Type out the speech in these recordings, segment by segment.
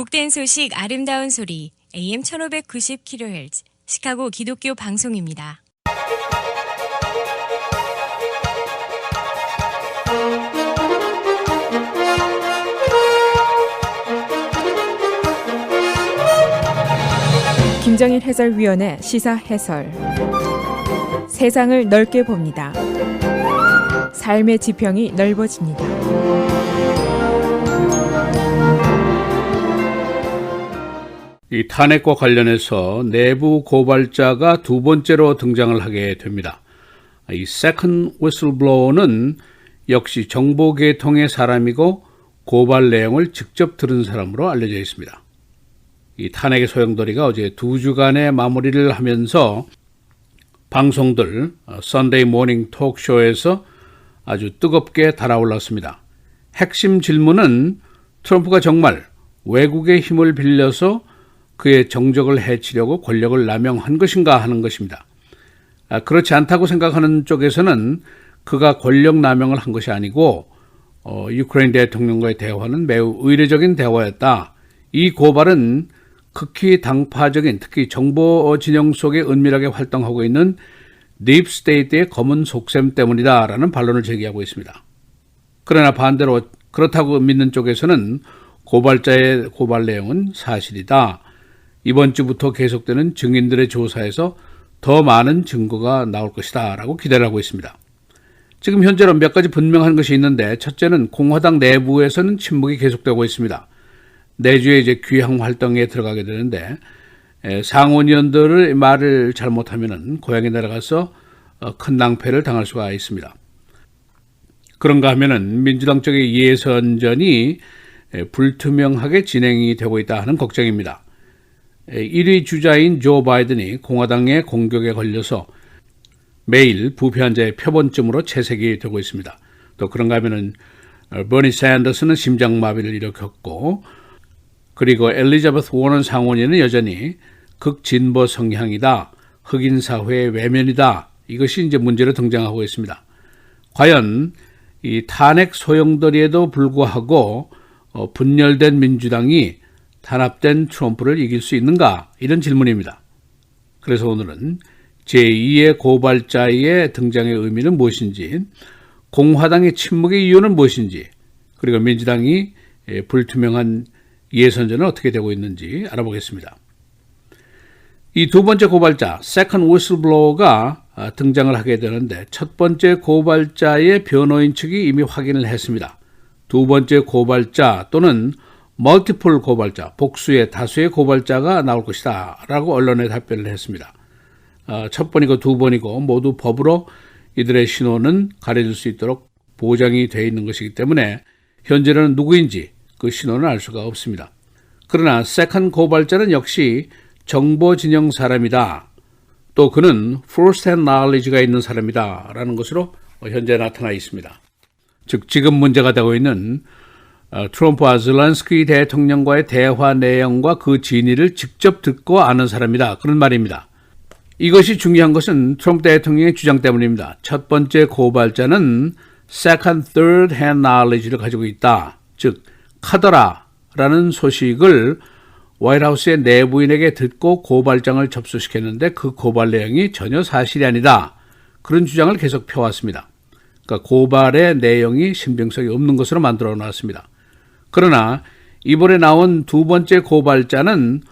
복된 소식 아름다운 소리 AM 1590kHz 시카고 기독교 방송입니다. 김정일 해설위원의 시사 해설. 세상을 넓게 봅니다. 삶의 지평이 넓어집니다. 이 탄핵과 관련해서 내부 고발자가 두 번째로 등장을 하게 됩니다. 이 세컨드 위슬블로어는 역시 정보계통의 사람이고 고발 내용을 직접 들은 사람으로 알려져 있습니다. 이 탄핵의 소용돌이가 어제 2주간의 마무리를 하면서 방송들 선데이 모닝 톡쇼에서 아주 뜨겁게 달아올랐습니다. 핵심 질문은 트럼프가 정말 외국의 힘을 빌려서 그의 정적을 해치려고 권력을 남용한 것인가 하는 것입니다. 그렇지 않다고 생각하는 쪽에서는 그가 권력 남용을 한 것이 아니고 유크레인 대통령과의 대화는 매우 의례적인 대화였다. 이 고발은 극히 당파적인, 특히 정보 진영 속에 은밀하게 활동하고 있는 딥스테이트의 검은 속셈 때문이다라는 반론을 제기하고 있습니다. 그러나 반대로 그렇다고 믿는 쪽에서는 고발자의 고발 내용은 사실이다. 이번 주부터 계속되는 증인들의 조사에서 더 많은 증거가 나올 것이다 라고 기대를 하고 있습니다. 지금 현재로 몇 가지 분명한 것이 있는데, 첫째는 공화당 내부에서는 침묵이 계속되고 있습니다. 내주에 이제 귀향 활동에 들어가게 되는데 상원의원들의 말을 잘못하면 고향에 내려가서 큰 낭패를 당할 수가 있습니다. 그런가 하면은 민주당 쪽의 예선전이 불투명하게 진행이 되고 있다 하는 걱정입니다. 1위 주자인 조 바이든이 공화당의 공격에 걸려서 매일 부패 환자의 표본쯤으로 채색이 되고 있습니다. 또 그런가 하면은 버니 샌더스는 심장마비를 일으켰고, 그리고 엘리자베스 워런 상원의원은 여전히 극진보 성향이다, 흑인 사회의 외면이다, 이것이 이제 문제로 등장하고 있습니다. 과연 이 탄핵 소용돌이에도 불구하고 분열된 민주당이 단합된 트럼프를 이길 수 있는가? 이런 질문입니다. 그래서 오늘은 제2의 고발자의 등장의 의미는 무엇인지, 공화당의 침묵의 이유는 무엇인지, 그리고 민주당이 불투명한 예선전은 어떻게 되고 있는지 알아보겠습니다. 이 두 번째 고발자, 세컨드 위슬블로어가 등장을 하게 되는데, 첫 번째 고발자의 변호인 측이 이미 확인을 했습니다. 두 번째 고발자 또는 멀티플 고발자, 복수의 다수의 고발자가 나올 것이다 라고 언론에 답변을 했습니다. 첫 번이고 두 번이고 모두 법으로 이들의 신원은 가려질 수 있도록 보장이 되어 있는 것이기 때문에 현재는 누구인지 그 신원을 알 수가 없습니다. 그러나 세컨드 고발자는 역시 정보 진영 사람이다. 또 그는 first hand knowledge가 있는 사람이다 라는 것으로 현재 나타나 있습니다. 즉 지금 문제가 되고 있는 트럼프와 zelensky 대통령과의 대화 내용과 그 진위를 직접 듣고 아는 사람이다, 그런 말입니다. 이것이 중요한 것은 트럼프 대통령의 주장 때문입니다. 첫 번째 고발자는 second, third hand knowledge를 가지고 있다. 즉 카더라라는 소식을 화이트하우스의 내부인에게 듣고 고발장을 접수시켰는데 그 고발 내용이 전혀 사실이 아니다, 그런 주장을 계속 펴왔습니다. 그러니까 고발의 내용이 신빙성이 없는 것으로 만들어 놨습니다. 그러나 이번에 나온 두 번째 고발자는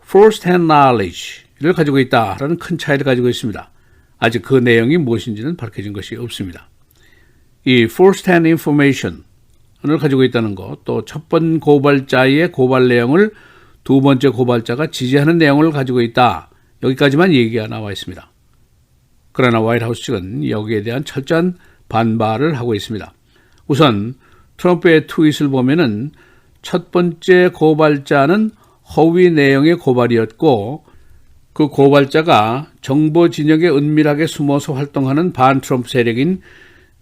first hand knowledge를 가지고 있다라는 큰 차이를 가지고 있습니다. 아직 그 내용이 무엇인지는 밝혀진 것이 없습니다. 이 first hand information을 가지고 있다는 것, 또 첫 번 고발자의 고발 내용을 두 번째 고발자가 지지하는 내용을 가지고 있다, 여기까지만 얘기가 나와 있습니다. 그러나 화이트하우스 측은 여기에 대한 철저한 반발을 하고 있습니다. 우선 트럼프의 트윗을 보면은 첫 번째 고발자는 허위 내용의 고발이었고, 그 고발자가 정보 진영에 은밀하게 숨어서 활동하는 반 트럼프 세력인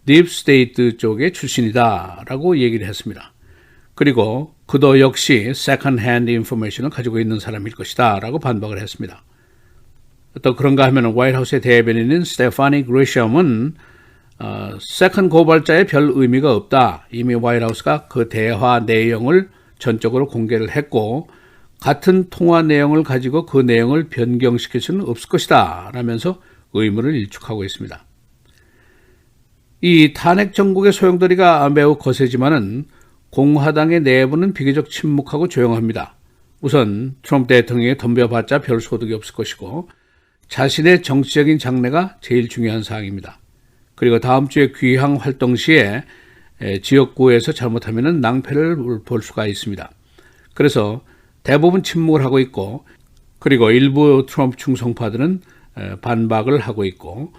딥스테이트 쪽의 출신이다 라고 얘기를 했습니다. 그리고 그도 역시 second hand information을 가지고 있는 사람일 것이다 라고 반박을 했습니다. 또 그런가 하면 화이트하우스의 대변인인 스테파니 그레샴은 세컨드 고발자에 별 의미가 없다. 이미 화이트하우스가 그 대화 내용을 전적으로 공개를 했고 같은 통화 내용을 가지고 그 내용을 변경시킬 수는 없을 것이다 라면서 의문을 일축하고 있습니다. 이 탄핵 정국의 소용돌이가 매우 거세지만은 공화당의 내부는 비교적 침묵하고 조용합니다. 우선 트럼프 대통령이 덤벼봤자 별 소득이 없을 것이고 자신의 정치적인 장래가 제일 중요한 사항입니다. 그리고 다음 주에 귀향 활동 시에 지역구에서 잘못하면 낭패를 볼 수가 있습니다. 그래서 대부분 침묵을 하고 있고 그리고 일부 트럼프 충성파들은 반박을 하고 있고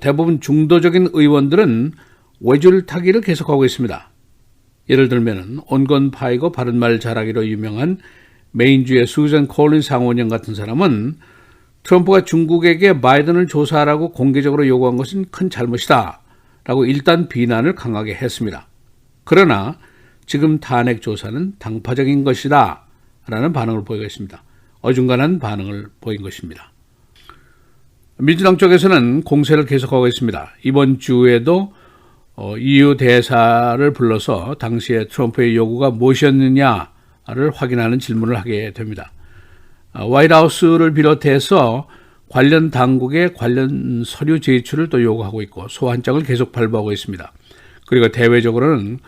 대부분 중도적인 의원들은 외줄 타기를 계속하고 있습니다. 예를 들면 온건 파이고 바른말 잘하기로 유명한 메인주의 수잔 콜린 상원의원 같은 사람은 트럼프가 중국에게 바이든을 조사하라고 공개적으로 요구한 것은 큰 잘못이다 라고 일단 비난을 강하게 했습니다. 그러나 지금 탄핵 조사는 당파적인 것이다 라는 반응을 보이고 있습니다. 어중간한 반응을 보인 것입니다. 민주당 쪽에서는 공세를 계속하고 있습니다. 이번 주에도 EU 대사를 불러서 당시에 트럼프의 요구가 무엇이었느냐를 확인하는 질문을 하게 됩니다. 화이트하우스를 비롯해서 관련 당국의 관련 서류 제출을 또 요구하고 있고 소환장을 계속 발부하고 있습니다. 그리고 대외적으로는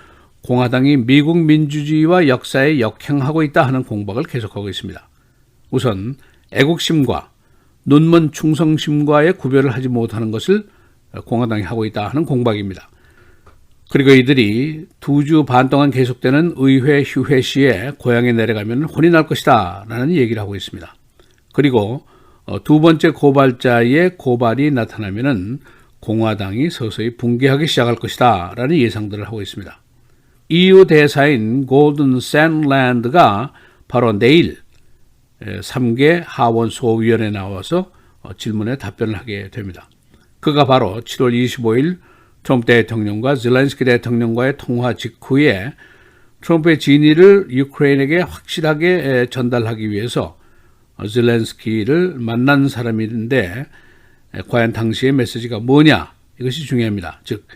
공화당이 미국 민주주의와 역사에 역행하고 있다 하는 공박을 계속하고 있습니다. 우선 애국심과 눈먼 충성심과의 구별을 하지 못하는 것을 공화당이 하고 있다 하는 공박입니다. 그리고 이들이 2주 반 동안 계속되는 의회 휴회 시에 고향에 내려가면 혼이 날 것이다 라는 얘기를 하고 있습니다. 그리고 두 번째 고발자의 고발이 나타나면 공화당이 서서히 붕괴하기 시작할 것이다 라는 예상들을 하고 있습니다. EU 대사인 골든 샌랜드가 바로 내일 3개 하원 소위원회에 나와서 질문에 답변을 하게 됩니다. 그가 바로 7월 25일 트럼프 대통령과 zelensky 대통령과의 통화 직후에 트럼프의 진위를 유크레인에게 확실하게 전달하기 위해서 zelensky를 만난 사람인데 과연 당시의 메시지가 뭐냐 이것이 중요합니다. 즉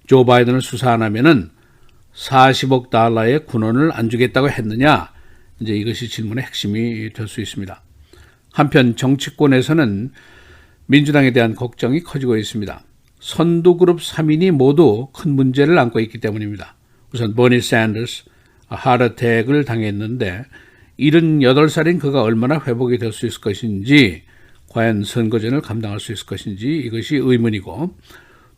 조 바이든을 수사 안 하면은 40억 달러의 군원을 안 주겠다고 했느냐 이제 이것이 질문의 핵심이 될 수 있습니다. 한편 정치권에서는 민주당에 대한 걱정이 커지고 있습니다. 선두그룹 3인이 모두 큰 문제를 안고 있기 때문입니다. 우선 버니 샌더스 하트어택을 당했는데 78살인 그가 얼마나 회복이 될 수 있을 것인지 과연 선거전을 감당할 수 있을 것인지 이것이 의문이고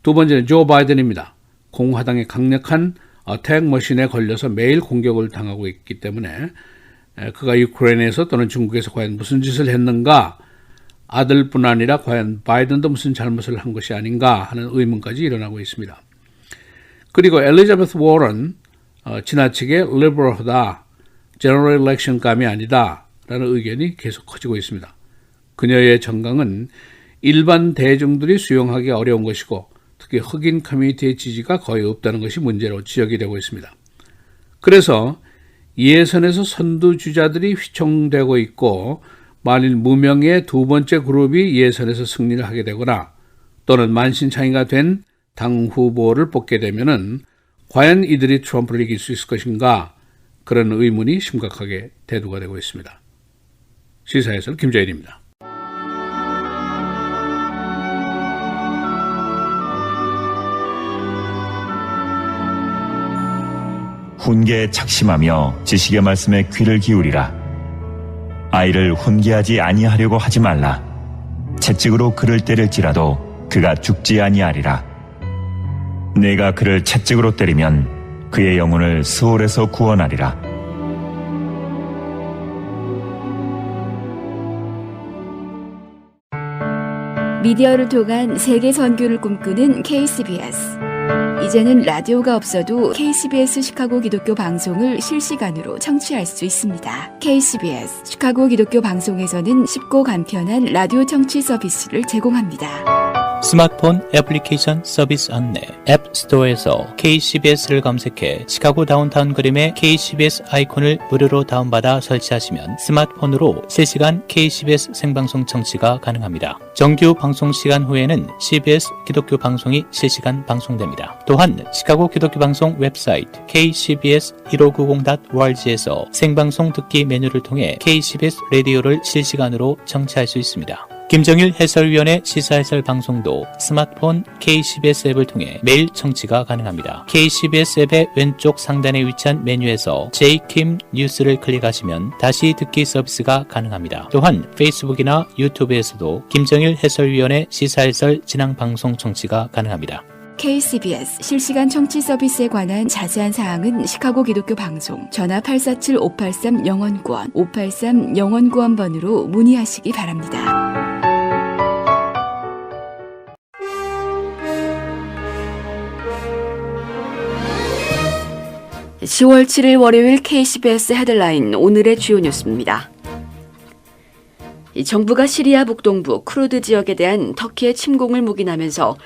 두 번째는 조 바이든입니다. 공화당의 강력한 어택 머신에 걸려서 매일 공격을 당하고 있기 때문에 그가 유크레인에서 또는 중국에서 과연 무슨 짓을 했는가 아들뿐 아니라 과연 바이든도 무슨 잘못을 한 것이 아닌가 하는 의문까지 일어나고 있습니다. 그리고 엘리자베스 워런 지나치게 리버럴하다, 제너럴 일렉션감이 아니다 라는 의견이 계속 커지고 있습니다. 그녀의 정강은 일반 대중들이 수용하기 어려운 것이고 특히 흑인 커뮤니티의 지지가 거의 없다는 것이 문제로 지적이 되고 있습니다. 그래서 예선에서 선두주자들이 휘청되고 있고 만일 무명의 두 번째 그룹이 예선에서 승리를 하게 되거나 또는 만신창이가 된 당 후보를 뽑게 되면은 과연 이들이 트럼프를 이길 수 있을 것인가 그런 의문이 심각하게 대두가 되고 있습니다. 시사해설 김재일입니다. 훈계에 착심하며 지식의 말씀에 귀를 기울이라. 아이를 훈계하지 아니하려고 하지 말라. 채찍으로 그를 때릴지라도 그가 죽지 아니하리라. 내가 그를 채찍으로 때리면 그의 영혼을 스올에서 구원하리라. 미디어를 통한 세계 선교를 꿈꾸는 KCBS. 이제는 라디오가 없어도 KCBS 시카고 기독교 방송을 실시간으로 청취할 수 있습니다. KCBS 시카고 기독교 방송에서는 쉽고 간편한 라디오 청취 서비스를 제공합니다. 스마트폰 애플리케이션 서비스 안내 앱스토어에서 KCBS를 검색해 시카고 다운타운 그림의 KCBS 아이콘을 무료로 다운받아 설치하시면 스마트폰으로 실시간 KCBS 생방송 청취가 가능합니다. 정규 방송 시간 후에는 CBS 기독교 방송이 실시간 방송됩니다. 또한 시카고 기독교 방송 웹사이트 kcbs1590.org에서 생방송 듣기 메뉴를 통해 KCBS 라디오를 실시간으로 청취할 수 있습니다. 김정일 해설위원의 시사해설 방송도 스마트폰 KCBS 앱을 통해 매일 청취가 가능합니다. KCBS 앱의 왼쪽 상단에 위치한 메뉴에서 J-Kim 뉴스를 클릭하시면 다시 듣기 서비스가 가능합니다. 또한 페이스북이나 유튜브에서도 김정일 해설위원의 시사해설 진행 방송 청취가 가능합니다. KCBS 실시간 청취 서비스에 관한 자세한 사항은 시카고 기독교 방송 전화 847-583-영원구원 583-영원구원번으로 문의하시기 바랍니다. 10월 7일 월요일 KCBS 헤드라인 오늘의 주요 뉴스입니다. 정부가 시리아 북동부 쿠르드 지역에 대한 터키의 침공을 묵인하면서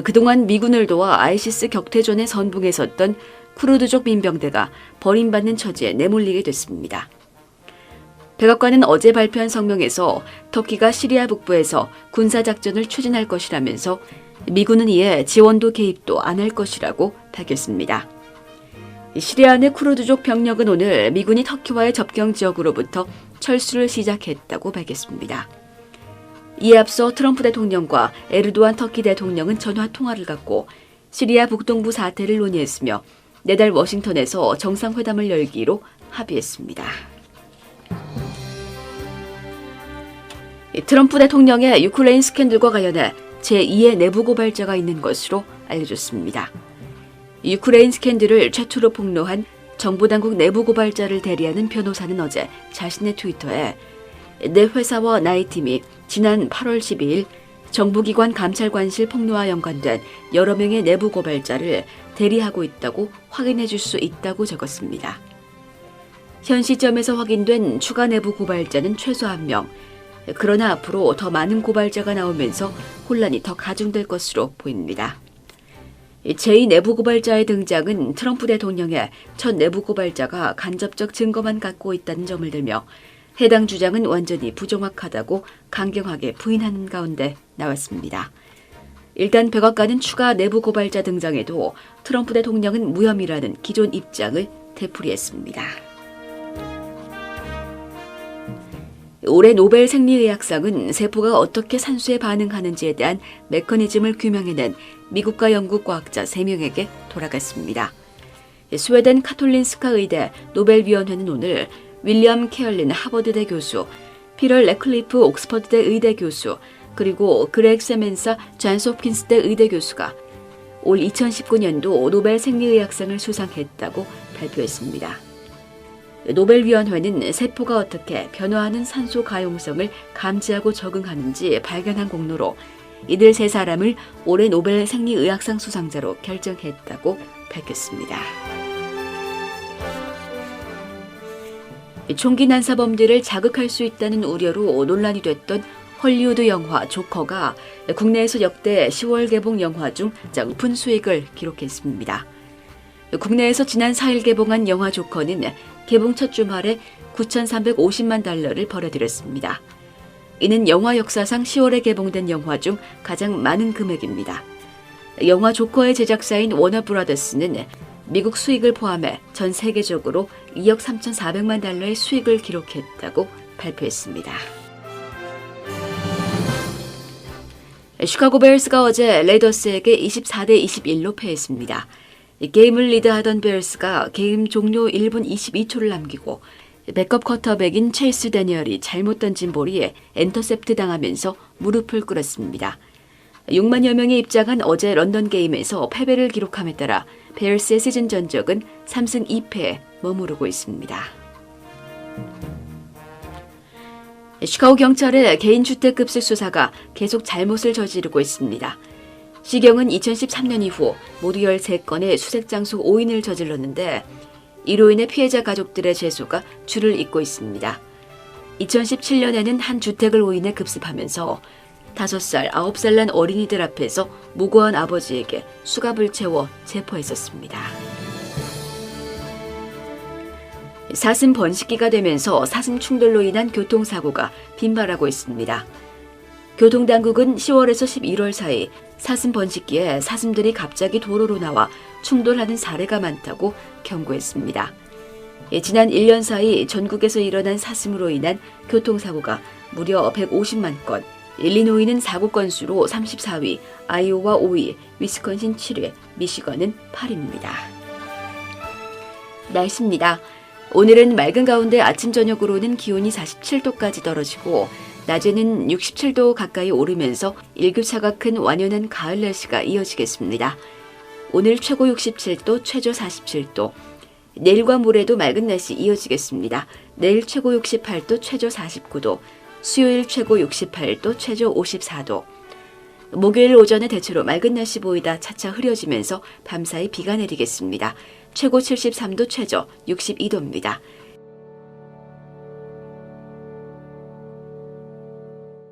그동안 미군을 도와 아이시스 격퇴전에 선봉에 섰던 쿠르드족 민병대가 버림받는 처지에 내몰리게 됐습니다. 백악관은 어제 발표한 성명에서 터키가 시리아 북부에서 군사작전을 추진할 것이라면서 미군은 이에 지원도 개입도 안 할 것이라고 밝혔습니다. 시리아 내 쿠르드족 병력은 오늘 미군이 터키와의 접경 지역으로부터 철수를 시작했다고 밝혔습니다. 이에 앞서 트럼프 대통령과 에르도안 터키 대통령은 전화 통화를 갖고 시리아 북동부 사태를 논의했으며 내달 워싱턴에서 정상회담을 열기로 합의했습니다. 트럼프 대통령의 유크레인 스캔들과 관련해 제2의 내부 고발자가 있는 것으로 알려졌습니다. 유크레인 스캔들을 최초로 폭로한 정보당국 내부 고발자를 대리하는 변호사는 어제 자신의 트위터에 내 회사와 나의 팀이 지난 8월 12일 정부기관 감찰관실 폭로와 연관된 여러 명의 내부 고발자를 대리하고 있다고 확인해 줄 수 있다고 적었습니다. 현 시점에서 확인된 추가 내부 고발자는 최소 1명. 그러나 앞으로 더 많은 고발자가 나오면서 혼란이 더 가중될 것으로 보입니다. 제2 내부 고발자의 등장은 트럼프 대통령의 첫 내부 고발자가 간접적 증거만 갖고 있다는 점을 들며 해당 주장은 완전히 부정확하다고 강경하게 부인하는 가운데 나왔습니다. 일단 백악관은 추가 내부 고발자 등장에도 트럼프 대통령은 무혐의라는 기존 입장을 되풀이했습니다. 올해 노벨 생리의학상은 세포가 어떻게 산소에 반응하는지에 대한 메커니즘을 규명해낸 미국과 영국 과학자 3명에게 돌아갔습니다. 스웨덴 카톨린스카 의대 노벨위원회는 오늘 윌리엄 케얼린 하버드대 교수, 피럴 레클리프 옥스퍼드대 의대 교수, 그리고 그렉 세멘사 존스 홉킨스대 의대 교수가 올 2019년도 노벨 생리의학상을 수상했다고 발표했습니다. 노벨위원회는 세포가 어떻게 변화하는 산소 가용성을 감지하고 적응하는지 발견한 공로로 이들 3사람을 올해 노벨 생리의학상 수상자로 결정했다고 밝혔습니다. 총기 난사범들을 자극할 수 있다는 우려로 논란이 됐던 헐리우드 영화 조커가 국내에서 역대 10월 개봉 영화 중 가장 높은 수익을 기록했습니다. 국내에서 지난 4일 개봉한 영화 조커는 개봉 첫 주말에 9,350만 달러를 벌어들였습니다. 이는 영화 역사상 10월에 개봉된 영화 중 가장 많은 금액입니다. 영화 조커의 제작사인 워너브라더스는 미국 수익을 포함해 전 세계적으로 2억 3,400만 달러의 수익을 기록했다고 발표했습니다. 시카고 베어스가 어제 레이더스에게 24대 21로 패했습니다. 게임을 리드하던 베어스가 게임 종료 1분 22초를 남기고 백업 쿼터백인 체이스 데니얼이 잘못 던진 볼이 엔터셉트 당하면서 무릎을 꿇었습니다. 6만여 명이 입장한 어제 런던 게임에서 패배를 기록함에 따라 베어스의 시즌 전적은 3승 2패에 머무르고 있습니다. 시카고 경찰의 개인주택급식 수사가 계속 잘못을 저지르고 있습니다. 시경은 2013년 이후 모두 13건의 수색장소 5인을 저질렀는데 이로 인해 피해자 가족들의 재수가 줄을 잇고 있습니다. 2017년에는 한 주택을 5인에 급습하면서 5살, 9살 난 어린이들 앞에서 무고한 아버지에게 수갑을 채워 체포했었습니다. 사슴 번식기가 되면서 사슴 충돌로 인한 교통사고가 빈발하고 있습니다. 교통당국은 10월에서 11월 사이 사슴 번식기에 사슴들이 갑자기 도로로 나와 충돌하는 사례가 많다고 경고했습니다. 지난 1년 사이 전국에서 일어난 사슴으로 인한 교통사고가 무려 150만 건, 일리노이는 사고 건수로 34위, 아이오와 5위, 위스콘신 7위, 미시건은 8위입니다. 날씨입니다. 오늘은 맑은 가운데 아침 저녁으로는 기온이 47도까지 떨어지고 낮에는 67도 가까이 오르면서 일교차가 큰 완연한 가을 날씨가 이어지겠습니다. 오늘 최고 67도, 최저 47도. 내일과 모레도 맑은 날씨 이어지겠습니다. 내일 최고 68도, 최저 49도. 수요일 최고 68도, 최저 54도. 목요일 오전에 대체로 맑은 날씨 보이다 차차 흐려지면서 밤사이 비가 내리겠습니다. 최고 73도, 최저 62도입니다.